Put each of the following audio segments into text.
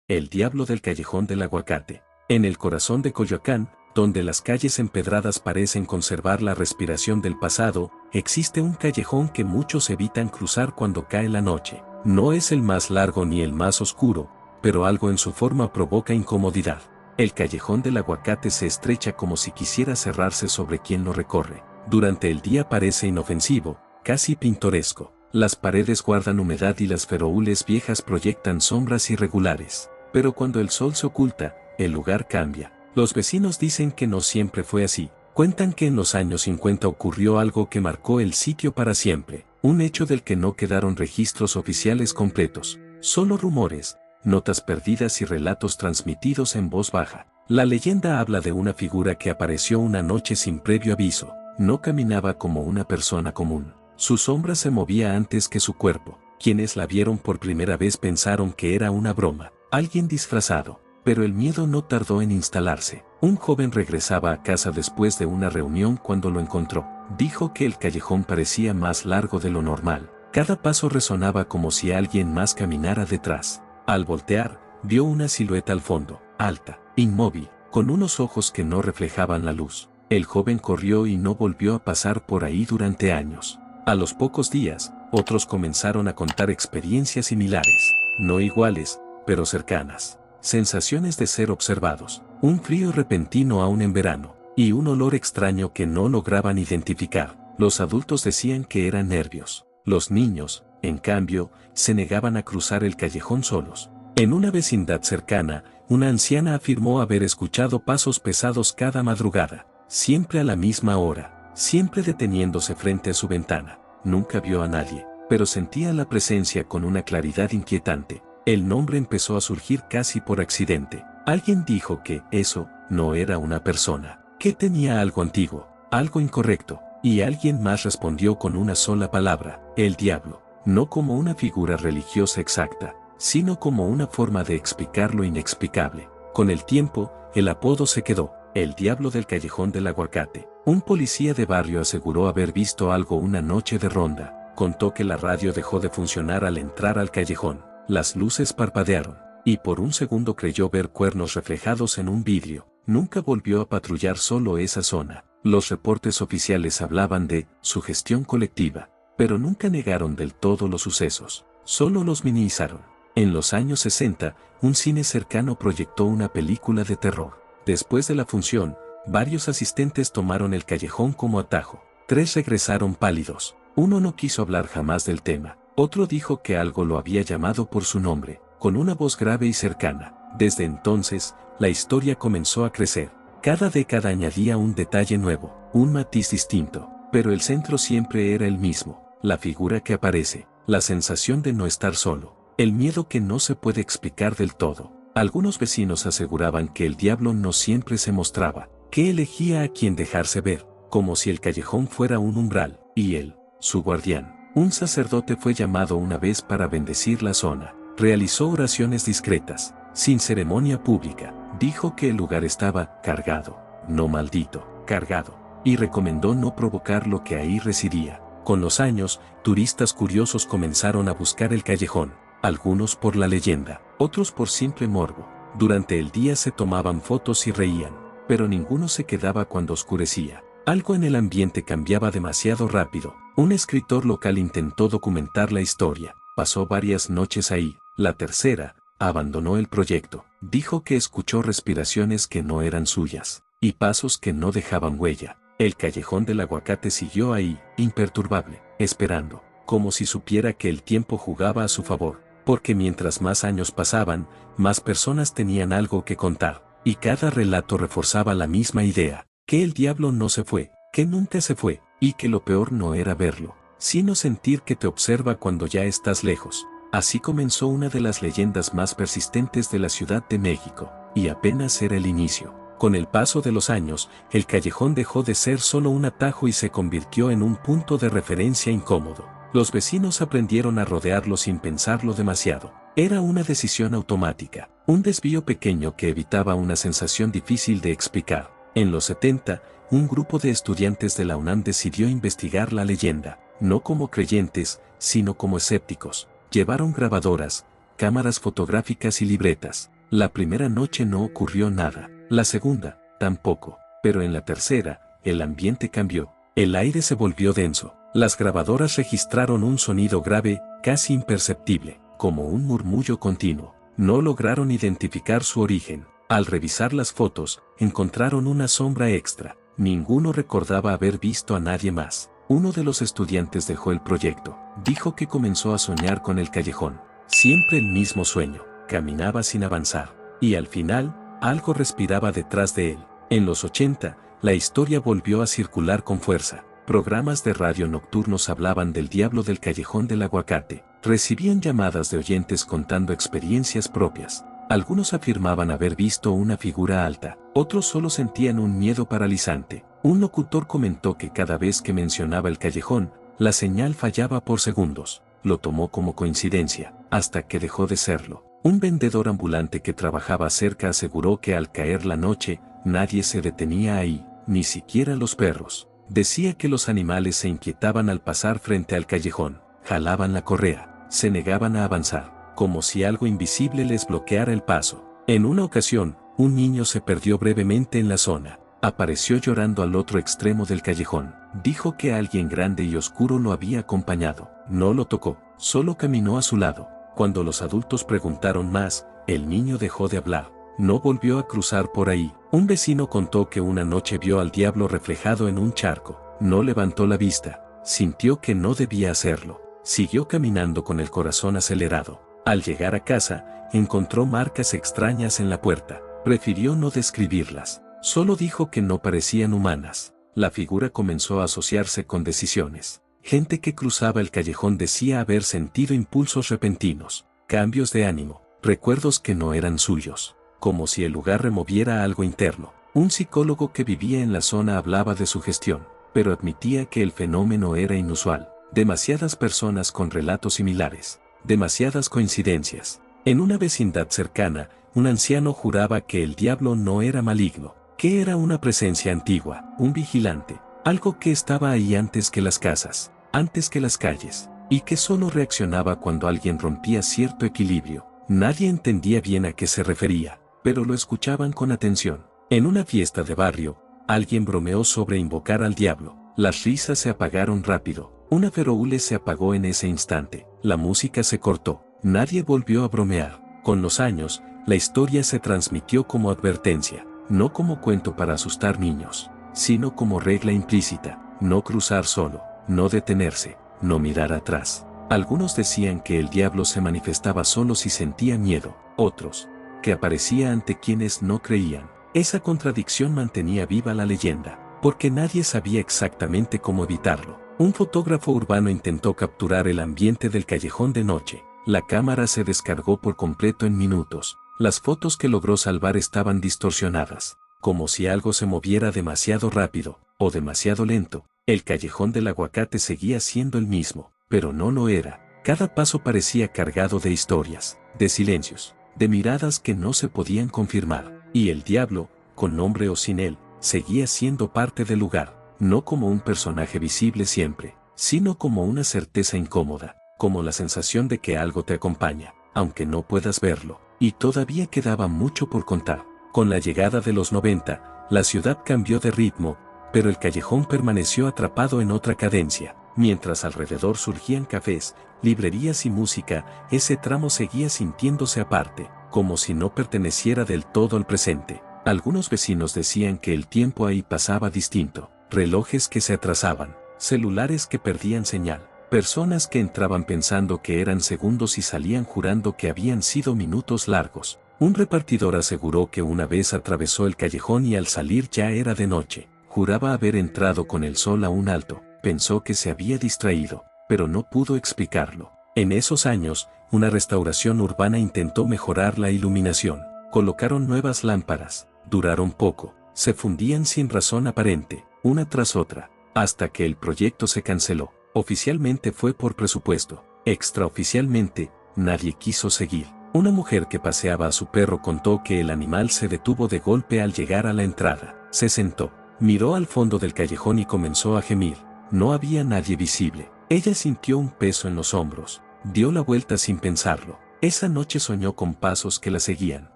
El diablo del callejón del aguacate. En el corazón de Coyoacán, donde las calles empedradas parecen conservar la respiración del pasado, existe un callejón que muchos evitan cruzar cuando cae la noche. No es el más largo ni el más oscuro, pero algo en su forma provoca incomodidad. El callejón del aguacate se estrecha como si quisiera cerrarse sobre quien lo recorre. Durante el día parece inofensivo, casi pintoresco. Las paredes guardan humedad y las feroúles viejas proyectan sombras irregulares. Pero cuando el sol se oculta, el lugar cambia. Los vecinos dicen que no siempre fue así. Cuentan que en los años 50 ocurrió algo que marcó el sitio para siempre, un hecho del que no quedaron registros oficiales completos, solo rumores, notas perdidas y relatos transmitidos en voz baja. La leyenda habla de una figura que apareció una noche sin previo aviso. No caminaba como una persona común. Su sombra se movía antes que su cuerpo. Quienes la vieron por primera vez pensaron que era una broma, alguien disfrazado. Pero el miedo no tardó en instalarse. Un joven regresaba a casa después de una reunión cuando lo encontró. Dijo que el callejón parecía más largo de lo normal. Cada paso resonaba como si alguien más caminara detrás. Al voltear, vio una silueta al fondo, alta, inmóvil, con unos ojos que no reflejaban la luz. El joven corrió y no volvió a pasar por ahí durante años. A los pocos días, otros comenzaron a contar experiencias similares, no iguales, pero cercanas. Sensaciones de ser observados, un frío repentino aún en verano, y un olor extraño que no lograban identificar. Los adultos decían que eran nervios. Los niños, en cambio, se negaban a cruzar el callejón solos. En una vecindad cercana, una anciana afirmó haber escuchado pasos pesados cada madrugada, siempre a la misma hora, siempre deteniéndose frente a su ventana. Nunca vio a nadie, pero sentía la presencia con una claridad inquietante. El nombre empezó a surgir casi por accidente. Alguien dijo que eso no era una persona, que tenía algo antiguo, algo incorrecto, y alguien más respondió con una sola palabra: el diablo, no como una figura religiosa exacta, sino como una forma de explicar lo inexplicable. Con el tiempo, el apodo se quedó, el diablo del callejón del aguacate. Un policía de barrio aseguró haber visto algo una noche de ronda. Contó que la radio dejó de funcionar al entrar al callejón. Las luces parpadearon, y por un segundo creyó ver cuernos reflejados en un vidrio. Nunca volvió a patrullar solo esa zona. Los reportes oficiales hablaban de sugestión colectiva, pero nunca negaron del todo los sucesos, solo los minimizaron. En los años 60, un cine cercano proyectó una película de terror. Después de la función, varios asistentes tomaron el callejón como atajo. 3 regresaron pálidos. Uno no quiso hablar jamás del tema. Otro dijo que algo lo había llamado por su nombre, con una voz grave y cercana. Desde entonces, la historia comenzó a crecer. Cada década añadía un detalle nuevo, un matiz distinto, pero el centro siempre era el mismo: la figura que aparece, la sensación de no estar solo, el miedo que no se puede explicar del todo. Algunos vecinos aseguraban que el diablo no siempre se mostraba, que elegía a quien dejarse ver, como si el callejón fuera un umbral, y él, su guardián. Un sacerdote fue llamado una vez para bendecir la zona. Realizó oraciones discretas, sin ceremonia pública. Dijo que el lugar estaba cargado, no maldito, cargado, y recomendó no provocar lo que ahí residía. Con los años, turistas curiosos comenzaron a buscar el callejón, algunos por la leyenda, otros por simple morbo. Durante el día se tomaban fotos y reían, pero ninguno se quedaba cuando oscurecía. Algo en el ambiente cambiaba demasiado rápido. Un escritor local intentó documentar la historia. Pasó varias noches ahí. La tercera, abandonó el proyecto. Dijo que escuchó respiraciones que no eran suyas, y pasos que no dejaban huella. El callejón del aguacate siguió ahí, imperturbable, esperando, como si supiera que el tiempo jugaba a su favor, porque mientras más años pasaban, más personas tenían algo que contar, y cada relato reforzaba la misma idea: que el diablo no se fue, que nunca se fue, y que lo peor no era verlo, sino sentir que te observa cuando ya estás lejos. Así comenzó una de las leyendas más persistentes de la Ciudad de México, y apenas era el inicio. Con el paso de los años, el callejón dejó de ser solo un atajo y se convirtió en un punto de referencia incómodo. Los vecinos aprendieron a rodearlo sin pensarlo demasiado. Era una decisión automática, un desvío pequeño que evitaba una sensación difícil de explicar. En los 70, un grupo de estudiantes de la UNAM decidió investigar la leyenda, no como creyentes, sino como escépticos. Llevaron grabadoras, cámaras fotográficas y libretas. La primera noche no ocurrió nada, la segunda, tampoco, pero en la tercera, el ambiente cambió. El aire se volvió denso. Las grabadoras registraron un sonido grave, casi imperceptible, como un murmullo continuo. No lograron identificar su origen. Al revisar las fotos, encontraron una sombra extra. Ninguno recordaba haber visto a nadie más. Uno de los estudiantes dejó el proyecto. Dijo que comenzó a soñar con el callejón. Siempre el mismo sueño. Caminaba sin avanzar. Y al final, algo respiraba detrás de él. En los 80, la historia volvió a circular con fuerza. Programas de radio nocturnos hablaban del diablo del callejón del aguacate. Recibían llamadas de oyentes contando experiencias propias. Algunos afirmaban haber visto una figura alta, otros solo sentían un miedo paralizante. Un locutor comentó que cada vez que mencionaba el callejón, la señal fallaba por segundos. Lo tomó como coincidencia, hasta que dejó de serlo. Un vendedor ambulante que trabajaba cerca aseguró que al caer la noche, nadie se detenía ahí, ni siquiera los perros. Decía que los animales se inquietaban al pasar frente al callejón, jalaban la correa, se negaban a avanzar, como si algo invisible les bloqueara el paso. En una ocasión, un niño se perdió brevemente en la zona. Apareció llorando al otro extremo del callejón. Dijo que alguien grande y oscuro lo había acompañado. No lo tocó, solo caminó a su lado. Cuando los adultos preguntaron más, el niño dejó de hablar. No volvió a cruzar por ahí. Un vecino contó que una noche vio al diablo reflejado en un charco. No levantó la vista. Sintió que no debía hacerlo. Siguió caminando con el corazón acelerado. Al llegar a casa, encontró marcas extrañas en la puerta. Prefirió no describirlas. Solo dijo que no parecían humanas. La figura comenzó a asociarse con decisiones. Gente que cruzaba el callejón decía haber sentido impulsos repentinos, cambios de ánimo, recuerdos que no eran suyos, como si el lugar removiera algo interno. Un psicólogo que vivía en la zona hablaba de sugestión, pero admitía que el fenómeno era inusual. Demasiadas personas con relatos similares, demasiadas coincidencias. En una vecindad cercana, un anciano juraba que el diablo no era maligno, que era una presencia antigua, un vigilante, algo que estaba ahí antes que las casas, antes que las calles, y que solo reaccionaba cuando alguien rompía cierto equilibrio. Nadie entendía bien a qué se refería, pero lo escuchaban con atención. En una fiesta de barrio, alguien bromeó sobre invocar al diablo. Las risas se apagaron rápido. Una feroule se apagó en ese instante. La música se cortó. Nadie volvió a bromear. Con los años, la historia se transmitió como advertencia. No como cuento para asustar niños, sino como regla implícita: no cruzar solo, no detenerse, no mirar atrás. Algunos decían que el diablo se manifestaba solo si sentía miedo, otros, que aparecía ante quienes no creían. Esa contradicción mantenía viva la leyenda, porque nadie sabía exactamente cómo evitarlo. Un fotógrafo urbano intentó capturar el ambiente del callejón de noche. La cámara se descargó por completo en minutos. Las fotos que logró salvar estaban distorsionadas, como si algo se moviera demasiado rápido, o demasiado lento. El callejón del aguacate seguía siendo el mismo, pero no lo era. Cada paso parecía cargado de historias, de silencios, de miradas que no se podían confirmar. Y el diablo, con nombre o sin él, seguía siendo parte del lugar, no como un personaje visible siempre, sino como una certeza incómoda, como la sensación de que algo te acompaña, aunque no puedas verlo. Y todavía quedaba mucho por contar. Con la llegada de los 90, la ciudad cambió de ritmo, pero el callejón permaneció atrapado en otra cadencia. Mientras alrededor surgían cafés, librerías y música, ese tramo seguía sintiéndose aparte, como si no perteneciera del todo al presente. Algunos vecinos decían que el tiempo ahí pasaba distinto. Relojes que se atrasaban, celulares que perdían señal. Personas que entraban pensando que eran segundos y salían jurando que habían sido minutos largos. Un repartidor aseguró que una vez atravesó el callejón y al salir ya era de noche. Juraba haber entrado con el sol a un alto. Pensó que se había distraído, pero no pudo explicarlo. En esos años, una restauración urbana intentó mejorar la iluminación. Colocaron nuevas lámparas. Duraron poco. Se fundían sin razón aparente, una tras otra, hasta que el proyecto se canceló. Oficialmente fue por presupuesto. Extraoficialmente, nadie quiso seguir. Una mujer que paseaba a su perro contó que el animal se detuvo de golpe al llegar a la entrada. Se sentó, miró al fondo del callejón y comenzó a gemir. No había nadie visible. Ella sintió un peso en los hombros. Dio la vuelta sin pensarlo. Esa noche soñó con pasos que la seguían.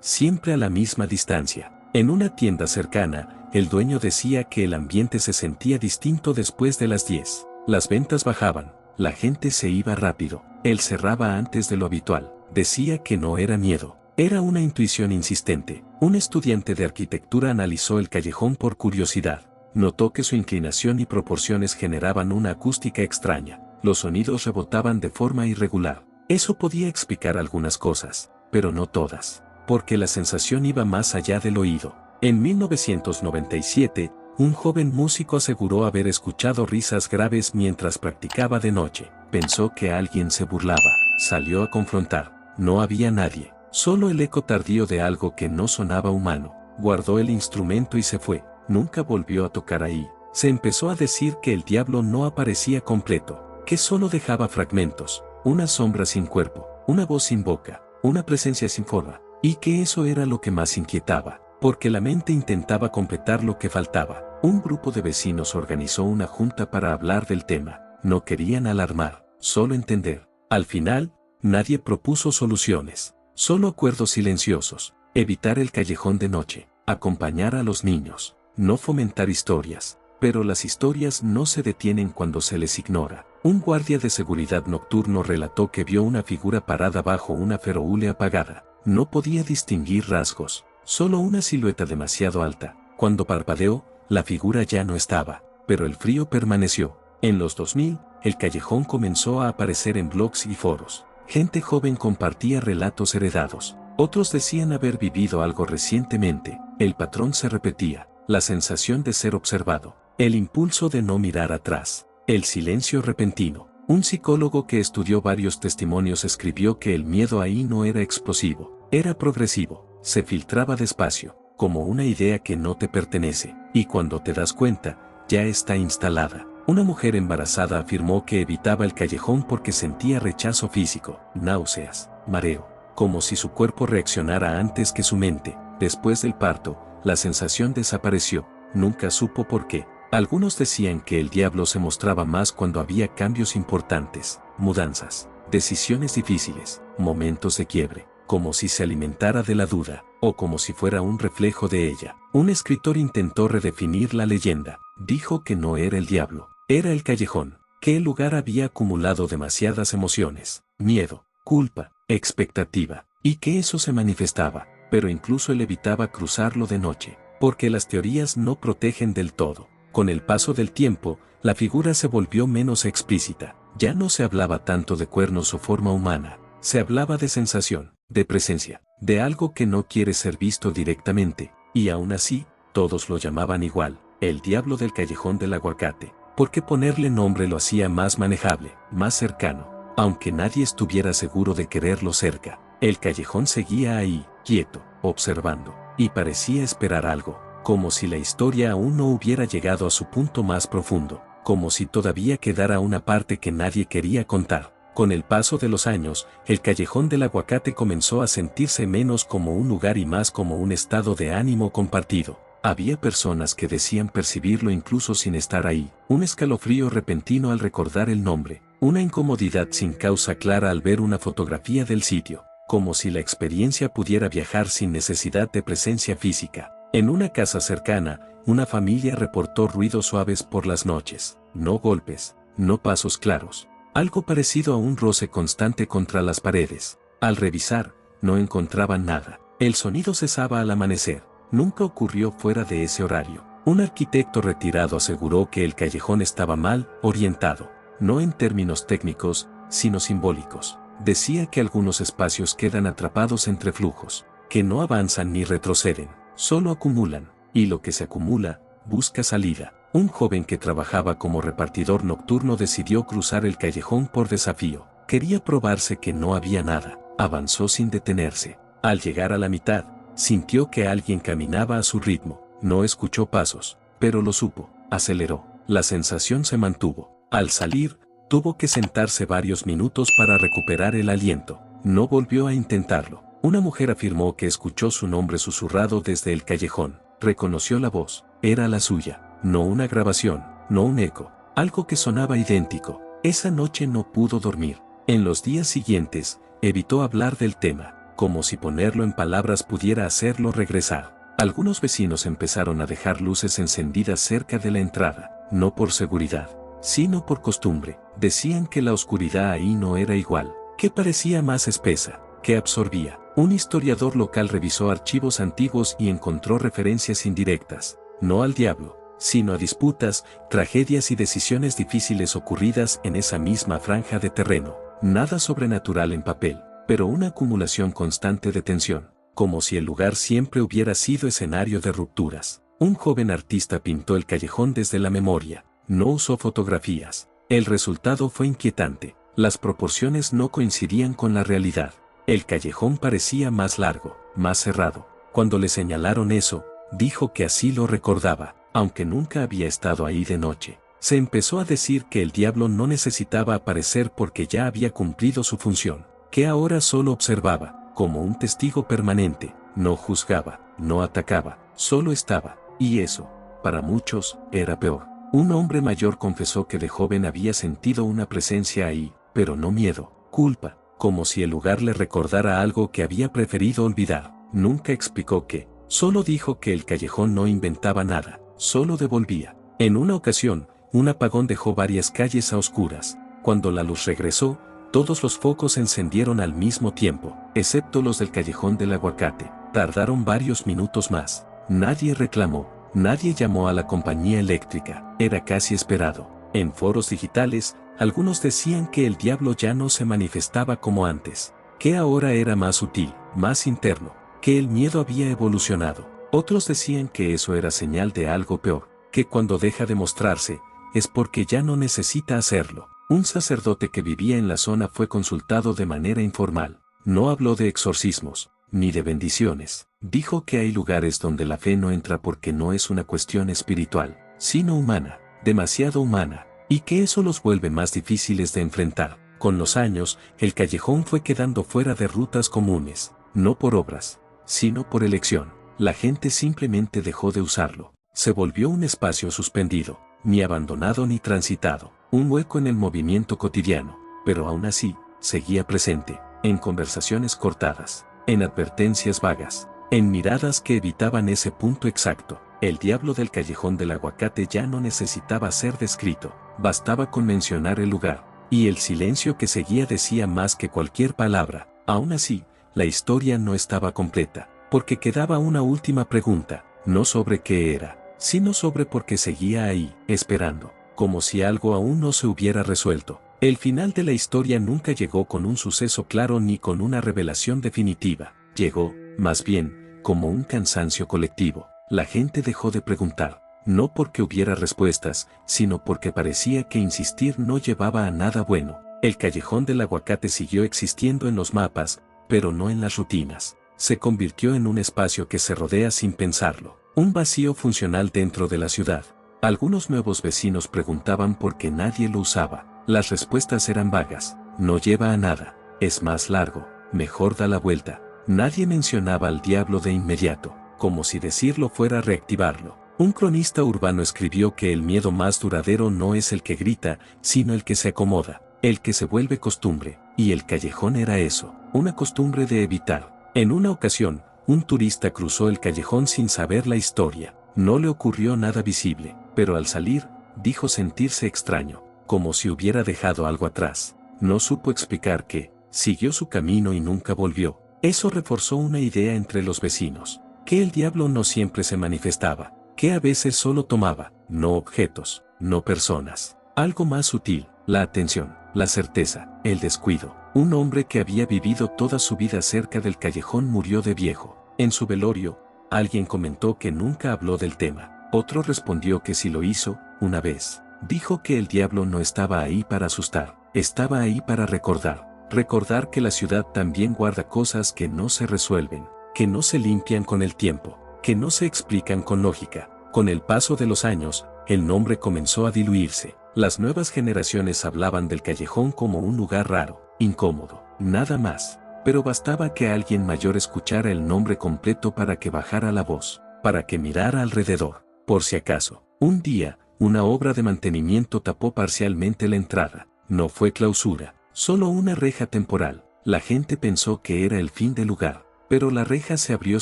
siempre a la misma distancia. En una tienda cercana, el dueño decía que el ambiente se sentía distinto después de las 10. Las ventas bajaban, la gente se iba rápido, él cerraba antes de lo habitual. Decía que no era miedo, era una intuición insistente. Un estudiante de arquitectura analizó el callejón por curiosidad. Notó que su inclinación y proporciones generaban una acústica extraña. Los sonidos rebotaban de forma irregular. Eso podía explicar algunas cosas, pero no todas, porque la sensación iba más allá del oído. En 1997, un joven músico aseguró haber escuchado risas graves mientras practicaba de noche. Pensó que alguien se burlaba. Salió a confrontar. No había nadie, solo el eco tardío de algo que no sonaba humano. Guardó el instrumento y se fue. Nunca volvió a tocar ahí. Se empezó a decir que el diablo no aparecía completo, que solo dejaba fragmentos, una sombra sin cuerpo, una voz sin boca, una presencia sin forma, y que eso era lo que más inquietaba, porque la mente intentaba completar lo que faltaba. Un grupo de vecinos organizó una junta para hablar del tema. No querían alarmar, solo entender. Al final, nadie propuso soluciones, solo acuerdos silenciosos. Evitar el callejón de noche, acompañar a los niños, no fomentar historias. Pero las historias no se detienen cuando se les ignora. Un guardia de seguridad nocturno relató que vio una figura parada bajo una ferohule apagada. No podía distinguir rasgos, solo una silueta demasiado alta. Cuando parpadeó, la figura ya no estaba, pero el frío permaneció. En los 2000, el callejón comenzó a aparecer en blogs y foros. Gente joven compartía relatos heredados. Otros decían haber vivido algo recientemente. El patrón se repetía, la sensación de ser observado. El impulso de no mirar atrás, el silencio repentino. Un psicólogo que estudió varios testimonios escribió que el miedo ahí no era explosivo, era progresivo, se filtraba despacio, como una idea que no te pertenece, y cuando te das cuenta, ya está instalada. Una mujer embarazada afirmó que evitaba el callejón porque sentía rechazo físico, náuseas, mareo, como si su cuerpo reaccionara antes que su mente. Después del parto, la sensación desapareció, nunca supo por qué. Algunos decían que el diablo se mostraba más cuando había cambios importantes, mudanzas, decisiones difíciles, momentos de quiebre, como si se alimentara de la duda, o como si fuera un reflejo de ella. Un escritor intentó redefinir la leyenda. Dijo que no era el diablo, era el callejón, que el lugar había acumulado demasiadas emociones, miedo, culpa, expectativa, y que eso se manifestaba, pero incluso él evitaba cruzarlo de noche, porque las teorías no protegen del todo. Con el paso del tiempo, la figura se volvió menos explícita. Ya no se hablaba tanto de cuernos o forma humana. Se hablaba de sensación, de presencia, de algo que no quiere ser visto directamente. Y aún así, todos lo llamaban igual, el diablo del callejón del aguacate. Porque ponerle nombre lo hacía más manejable, más cercano. Aunque nadie estuviera seguro de quererlo cerca, el callejón seguía ahí, quieto, observando, y parecía esperar algo. Como si la historia aún no hubiera llegado a su punto más profundo, como si todavía quedara una parte que nadie quería contar. Con el paso de los años, el callejón del aguacate comenzó a sentirse menos como un lugar y más como un estado de ánimo compartido. Había personas que decían percibirlo incluso sin estar ahí, un escalofrío repentino al recordar el nombre, una incomodidad sin causa clara al ver una fotografía del sitio, como si la experiencia pudiera viajar sin necesidad de presencia física. En una casa cercana, una familia reportó ruidos suaves por las noches, no golpes, no pasos claros, algo parecido a un roce constante contra las paredes. Al revisar, no encontraban nada. El sonido cesaba al amanecer, nunca ocurrió fuera de ese horario. Un arquitecto retirado aseguró que el callejón estaba mal orientado, no en términos técnicos, sino simbólicos. Decía que algunos espacios quedan atrapados entre flujos, que no avanzan ni retroceden. Solo acumulan, y lo que se acumula, busca salida. Un joven que trabajaba como repartidor nocturno decidió cruzar el callejón por desafío. Quería probarse que no había nada. Avanzó sin detenerse. Al llegar a la mitad, sintió que alguien caminaba a su ritmo. No escuchó pasos, pero lo supo. Aceleró. La sensación se mantuvo. Al salir, tuvo que sentarse varios minutos para recuperar el aliento. No volvió a intentarlo. Una mujer afirmó que escuchó su nombre susurrado desde el callejón. Reconoció la voz. Era la suya. No una grabación, no un eco. Algo que sonaba idéntico. Esa noche no pudo dormir. En los días siguientes, evitó hablar del tema. como si ponerlo en palabras pudiera hacerlo regresar. Algunos vecinos empezaron a dejar luces encendidas cerca de la entrada, no por seguridad, sino por costumbre. Decían que la oscuridad ahí no era igual, que parecía más espesa, que absorbía. Un historiador local revisó archivos antiguos y encontró referencias indirectas, no al diablo, sino a disputas, tragedias y decisiones difíciles ocurridas en esa misma franja de terreno. Nada sobrenatural en papel, pero una acumulación constante de tensión, como si el lugar siempre hubiera sido escenario de rupturas. Un joven artista pintó el callejón desde la memoria, no usó fotografías. El resultado fue inquietante, las proporciones no coincidían con la realidad. El callejón parecía más largo, más cerrado. Cuando le señalaron eso, dijo que así lo recordaba, aunque nunca había estado ahí de noche. Se empezó a decir que el diablo no necesitaba aparecer porque ya había cumplido su función, que ahora solo observaba, como un testigo permanente, no juzgaba, no atacaba, solo estaba, y eso, para muchos, era peor. Un hombre mayor confesó que de joven había sentido una presencia ahí, pero no miedo, culpa, como si el lugar le recordara algo que había preferido olvidar. Nunca explicó qué, solo dijo que el callejón no inventaba nada, solo devolvía. En una ocasión, un apagón dejó varias calles a oscuras. Cuando la luz regresó, todos los focos se encendieron al mismo tiempo, excepto los del callejón del aguacate. Tardaron varios minutos más. Nadie reclamó, nadie llamó a la compañía eléctrica. Era casi esperado. En foros digitales, algunos decían que el diablo ya no se manifestaba como antes, que ahora era más sutil, más interno, que el miedo había evolucionado. Otros decían que eso era señal de algo peor, que cuando deja de mostrarse, es porque ya no necesita hacerlo. Un sacerdote que vivía en la zona fue consultado de manera informal. No habló de exorcismos, ni de bendiciones. Dijo que hay lugares donde la fe no entra porque no es una cuestión espiritual, sino humana, demasiado humana, y que eso los vuelve más difíciles de enfrentar. Con los años, el callejón fue quedando fuera de rutas comunes, no por obras, sino por elección. La gente simplemente dejó de usarlo. Se volvió un espacio suspendido, ni abandonado ni transitado, un hueco en el movimiento cotidiano, pero aún así, seguía presente, en conversaciones cortadas, en advertencias vagas, en miradas que evitaban ese punto exacto. El diablo del callejón del aguacate ya no necesitaba ser descrito, bastaba con mencionar el lugar, y el silencio que seguía decía más que cualquier palabra. Aún así, la historia no estaba completa, porque quedaba una última pregunta, no sobre qué era, sino sobre por qué seguía ahí, esperando, como si algo aún no se hubiera resuelto. El final de la historia nunca llegó con un suceso claro ni con una revelación definitiva. Llegó, más bien, como un cansancio colectivo. La gente dejó de preguntar, no porque hubiera respuestas, sino porque parecía que insistir no llevaba a nada bueno. El callejón del aguacate siguió existiendo en los mapas, pero no en las rutinas. Se convirtió en un espacio que se rodea sin pensarlo. Un vacío funcional dentro de la ciudad. Algunos nuevos vecinos preguntaban por qué nadie lo usaba. Las respuestas eran vagas. No lleva a nada. Es más largo. Mejor da la vuelta. Nadie mencionaba al diablo de inmediato, como si decirlo fuera reactivarlo. Un cronista urbano escribió que el miedo más duradero no es el que grita, sino el que se acomoda, el que se vuelve costumbre. Y el callejón era eso, una costumbre de evitar. En una ocasión, un turista cruzó el callejón sin saber la historia. No le ocurrió nada visible, pero al salir, dijo sentirse extraño, como si hubiera dejado algo atrás. No supo explicar qué, siguió su camino y nunca volvió. Eso reforzó una idea entre los vecinos, que el diablo no siempre se manifestaba, que a veces solo tomaba, no objetos, no personas, algo más sutil, la atención, la certeza, el descuido. Un hombre que había vivido toda su vida cerca del callejón murió de viejo. En su velorio, alguien comentó que nunca habló del tema. Otro respondió que sí lo hizo, una vez. Dijo que el diablo no estaba ahí para asustar, estaba ahí para recordar. Recordar que la ciudad también guarda cosas que no se resuelven, que no se limpian con el tiempo, que no se explican con lógica. Con el paso de los años, el nombre comenzó a diluirse. Las nuevas generaciones hablaban del callejón como un lugar raro, incómodo, nada más. Pero bastaba que alguien mayor escuchara el nombre completo para que bajara la voz, para que mirara alrededor. Por si acaso, un día, una obra de mantenimiento tapó parcialmente la entrada. No fue clausura, solo una reja temporal. La gente pensó que era el fin del lugar, pero la reja se abrió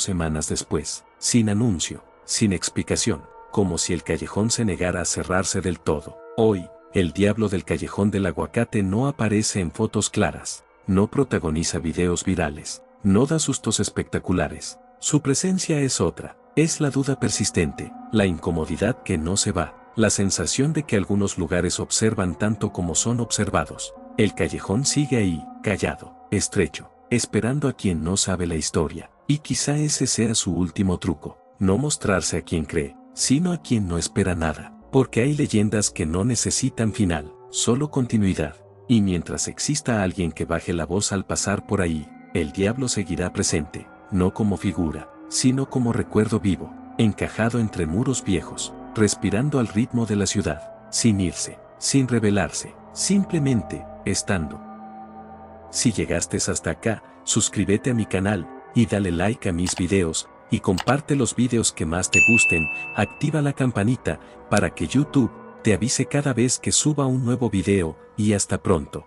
semanas después, sin anuncio, sin explicación, como si el callejón se negara a cerrarse del todo. Hoy, el diablo del callejón del aguacate no aparece en fotos claras, no protagoniza videos virales, no da sustos espectaculares. Su presencia es otra, es la duda persistente, la incomodidad que no se va, la sensación de que algunos lugares observan tanto como son observados. El callejón sigue ahí, callado, estrecho, esperando a quien no sabe la historia, y quizá ese sea su último truco, no mostrarse a quien cree, sino a quien no espera nada, porque hay leyendas que no necesitan final, solo continuidad, y mientras exista alguien que baje la voz al pasar por ahí, el diablo seguirá presente, no como figura, sino como recuerdo vivo, encajado entre muros viejos, respirando al ritmo de la ciudad, sin irse, sin rebelarse, simplemente, estando. Si llegaste hasta acá, suscríbete a mi canal, y dale like a mis videos, y comparte los videos que más te gusten, activa la campanita, para que YouTube te avise cada vez que suba un nuevo video, y hasta pronto.